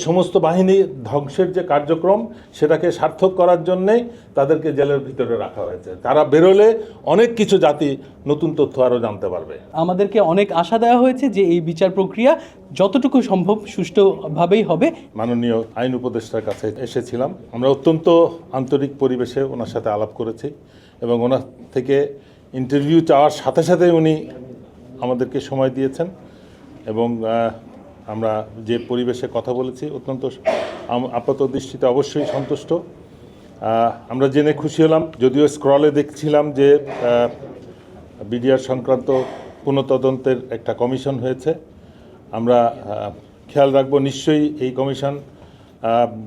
সমস্ত বাহিনী ধ্বংসের যে কার্যক্রম সেটাকে সার্থক করার জন্যেই তাদেরকে জেলের ভিতরে রাখা হয়েছে। তারা বেরোলে অনেক কিছু জাতি নতুন তথ্য আরও জানতে পারবে। আমাদেরকে অনেক আশা দেওয়া হয়েছে যে এই বিচার প্রক্রিয়া যতটুকু সম্ভব সুষ্ঠুভাবেই হবে। মাননীয় আইন উপদেষ্টার কাছে এসেছিলাম, আমরা অত্যন্ত আন্তরিক পরিবেশে ওনার সাথে আলাপ করেছি এবং ওনার থেকে ইন্টারভিউ চাওয়ার সাথে সাথে উনি আমাদেরকে সময় দিয়েছেন এবং আমরা যে পরিবেশে কথা বলেছি অত্যন্ত আপাত দৃষ্টিতে অবশ্যই সন্তুষ্ট। আমরা জেনে খুশি হলাম, যদিও স্ক্রলে দেখছিলাম যে বিডিআর সংক্রান্ত পুনঃতদন্তের একটা কমিশন হয়েছে। আমরা খেয়াল রাখবো নিশ্চয়ই এই কমিশন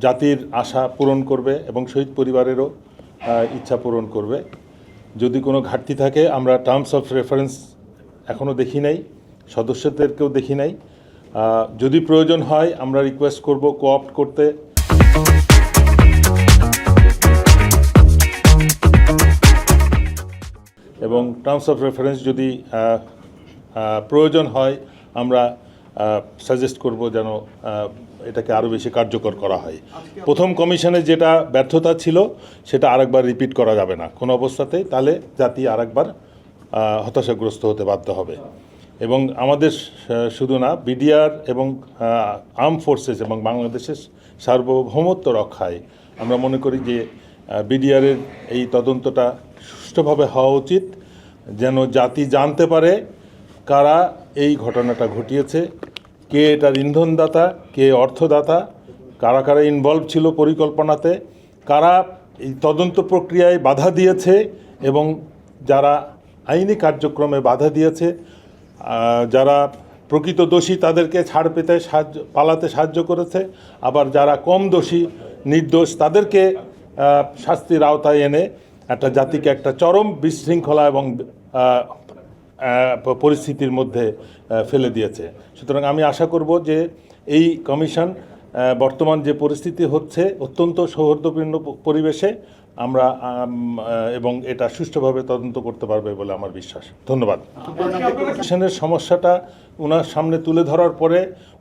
জাতির আশা পূরণ করবে এবং শহীদ পরিবারেরও ইচ্ছা পূরণ করবে। যদি কোনো ঘাটতি থাকে, আমরা টার্মস অফ রেফারেন্স এখনও দেখি নাই, সদস্যদেরকেও দেখি নাই। যদি প্রয়োজন হয় আমরা রিকোয়েস্ট করব কোঅপ্ট করতে। এবং টার্মস অফ রেফারেন্স যদি প্রয়োজন হয় আমরা সাজেস্ট করব যেন এটাকে আরও বেশি কার্যকর করা হয়। প্রথম কমিশনে যেটা ব্যর্থতা ছিল সেটা আরেকবার রিপিট করা যাবে না কোনো অবস্থাতেই, তাহলে জাতি আরেকবার হতাশাগ্রস্ত হতে বাধ্য হবে। এবং আমাদের শুধু না, বিডিআর এবং আর্ম ফোর্সেস এবং বাংলাদেশের সার্বভৌমত্ব রক্ষায় আমরা মনে করি যে বিডিআরের এই তদন্তটা সুষ্ঠুভাবে হওয়া উচিত, যেন জাতি জানতে পারে কারা এই ঘটনাটা ঘটিয়েছে, কে এটার ইন্ধনদাতা, কে অর্থদাতা, কারা কারা ইনভলভ ছিল পরিকল্পনাতে, কারা এই তদন্ত প্রক্রিয়ায় বাধা দিয়েছে এবং যারা আইনি কার্যক্রমে বাধা দিয়েছে, যারা প্রকৃত দোষী তাদেরকে ছাড় পেতে পালাতে সাহায্য করেছে, আবার যারা কম দোষী নির্দোষ তাদেরকে শাস্তির আওতায় এনে একটা জাতিকে একটা চরম বিশৃঙ্খলা এবং পরিস্থিতির মধ্যে ফেলে দিয়েছে। সুতরাং আমি আশা করব যে এই কমিশন বর্তমান যে পরিস্থিতি হচ্ছে অত্যন্ত সৌহার্দ্যপূর্ণ পরিবেশে আমরা এবং এটা সুষ্ঠুভাবে তদন্ত করতে পারবে বলে আমার বিশ্বাস। ধন্যবাদ। কমিশনের সমস্যাটা ওনার সামনে তুলে ধরার পরে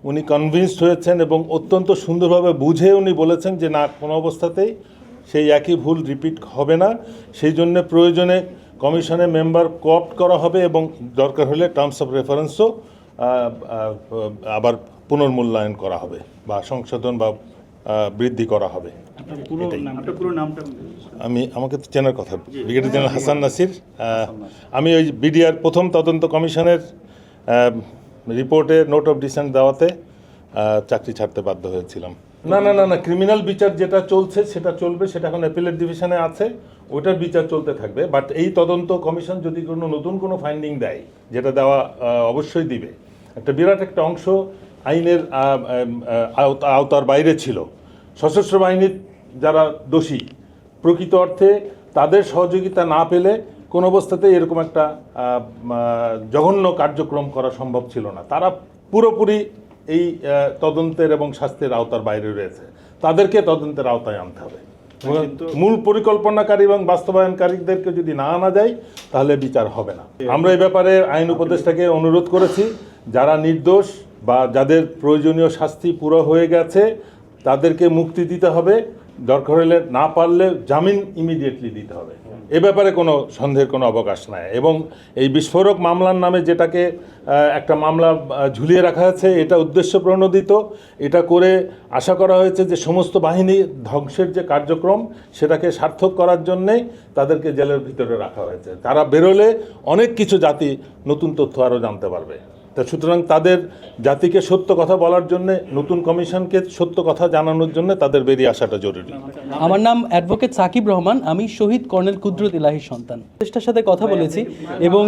উনি কনভিন্সড হয়েছেন এবং অত্যন্ত সুন্দরভাবে বুঝে উনি বলেছেন যে না, কোনো অবস্থাতেই সেই একই ভুল রিপিট হবে না। সেই জন্য প্রয়োজনে কমিশনে মেম্বার কোঅপ্ট করা হবে এবং দরকার হলে টার্মস অফ রেফারেন্সও আবার পুনর্মূল্যায়ন করা হবে বা সংশোধন বা বৃদ্ধি করা হবে। আমাকে তো চেনার কথা, ব্রিগেডিয়ার জেনারেল হাসান নাসির। আমি ওই বিডিআর প্রথম তদন্ত কমিশনের রিপোর্টে নোট অফ ডিসেন্ট দেওয়াতে চাকরি ছাড়তে বাধ্য হয়েছিলাম। না না না না, ক্রিমিনাল বিচার যেটা চলছে সেটা চলবে, সেটা এখন অ্যাপিলেট ডিভিশনে আছে, ওটার বিচার চলতে থাকবে। বাট এই তদন্ত কমিশন যদি কোনো নতুন কোনো ফাইন্ডিং দেয়, যেটা দেওয়া অবশ্যই দিবে, একটা বিরাট একটা অংশ আইনের আওতার বাইরে ছিল, সশস্ত্র বাহিনীর যারা দোষী প্রকৃত অর্থে তাদের সহযোগিতা না পেলে কোনো অবস্থাতেই এরকম একটা জঘন্য কার্যক্রম করা সম্ভব ছিল না। তারা পুরোপুরি এই তদন্তের এবং শাস্তির আওতার বাইরে রয়েছে, তাদেরকে তদন্তের আওতায় আনতে হবে। মূল পরিকল্পনাকারী এবং বাস্তবায়নকারীদেরকে যদি না আনা যায় তাহলে বিচার হবে না। আমরা এই ব্যাপারে আইন উপদেষ্টাকে অনুরোধ করেছি, যারা নির্দোষ বা যাদের প্রয়োজনীয় শাস্তি পুরো হয়ে গেছে তাদেরকে মুক্তি দিতে হবে, দরকার হলে না পারলে জামিন ইমিডিয়েটলি দিতে হবে। এ ব্যাপারে কোনো সন্দেহের কোনো অবকাশ নাই। এবং এই বিস্ফোরক মামলার নামে যেটাকে একটা মামলা ঝুলিয়ে রাখা আছে, এটা উদ্দেশ্য প্রণোদিত। এটা করে আশা করা হয়েছে যে সমস্ত বাহিনী ধ্বংসের যে কার্যক্রম সেটাকে সার্থক করার জন্যেই তাদেরকে জেলের ভিতরে রাখা হয়েছে। তারা বেরোলে অনেক কিছু জাতি নতুন তথ্য আরও জানতে পারবে। তা সুতরাং তাদের জাতিকে সত্য কথা বলার জন্য, নতুন কমিশনকে সত্য কথা জানানোর জন্য তাদের বেরিয়ে আসাটা জরুরি। আমার নাম অ্যাডভোকেট সাকিব রহমান, আমি শহীদ কর্নেল কুদরত ইলাহির সন্তান। উপদেষ্টার সাথে কথা বলেছি এবং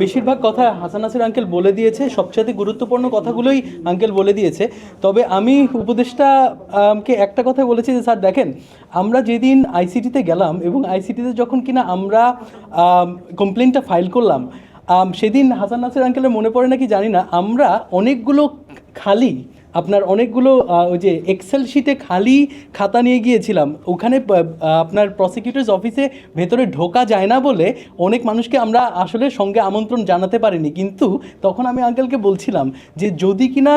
বেশিরভাগ কথা হাসান নাসির আঙ্কেল বলে দিয়েছে, সবচেয়ে গুরুত্বপূর্ণ কথাগুলোই আঙ্কেল বলে দিয়েছে। তবে আমি উপদেষ্টাকে একটা কথা বলেছি যে স্যার দেখেন, আমরা যেদিন আইসিটিতে গেলাম এবং আইসিটিতে যখন কিনা আমরা কমপ্লেনটা ফাইল করলাম, সেদিন হাসান নাসির আঙ্কেলের মনে পড়ে নাকি জানি না, আমরা অনেকগুলো খালি অনেকগুলো ওই যে এক্সেল শিটে খালি খাতা নিয়ে গিয়েছিলাম। ওখানে আপনার প্রসিকিউটরস অফিসে ভেতরে ঢোকা যায় না বলে অনেক মানুষকে আমরা আসলে সঙ্গে আমন্ত্রণ জানাতে পারিনি। কিন্তু তখন আমি আঙ্কেলকে বলছিলাম যে যদি কিনা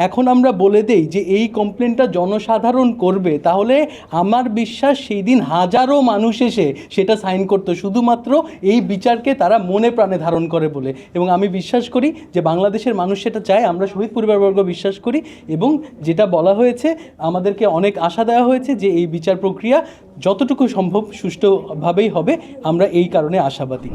এখন আমরা বলে দেই যে এই কমপ্লেনটা জনসাধারণ করবে, তাহলে আমার বিশ্বাস সেই দিন হাজারো মানুষ এসে সেটা সাইন করতো, শুধুমাত্র এই বিচারকে তারা মনে প্রাণে ধারণ করে বলে। এবং আমি বিশ্বাস করি যে বাংলাদেশের মানুষ সেটা চায়, আমরা শহীদ পরিবারবর্গ বিশ্বাস করি, এবং যেটা বলা হয়েছে আমাদেরকে অনেক আশা দেওয়া হয়েছে যে এই বিচার প্রক্রিয়া যতটুকু সম্ভব সুষ্ঠুভাবেই হবে, আমরা এই কারণে আশাবাদী।